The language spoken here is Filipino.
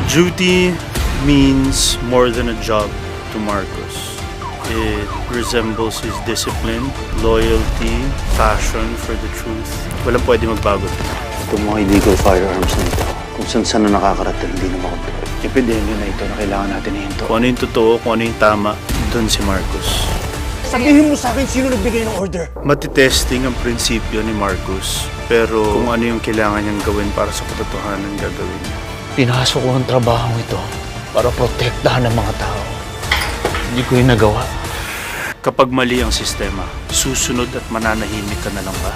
Duty means more than a job to Marcos. It resembles his discipline, loyalty, passion for the truth. Walang pwede magbago. Itong mga illegal firearms na ito, kung saan na nakakarating, hindi na makontrol. Epidemya na ito na kailangan natin ihinto. Kung ano yung totoo, kung ano yung tama, doon si Marcos. Sabihin mo sa akin sino nagbigay ng order. Matitesting ang prinsipyo ni Marcos, pero kung ano yung kailangan niyang gawin para sa katotohanan, gagawin niya. Pinasok ko ang trabaho ito para protektahan ang mga tao. Hindi ko yung nagawa. Kapag mali ang sistema, susunod at mananahimik ka na lang ba?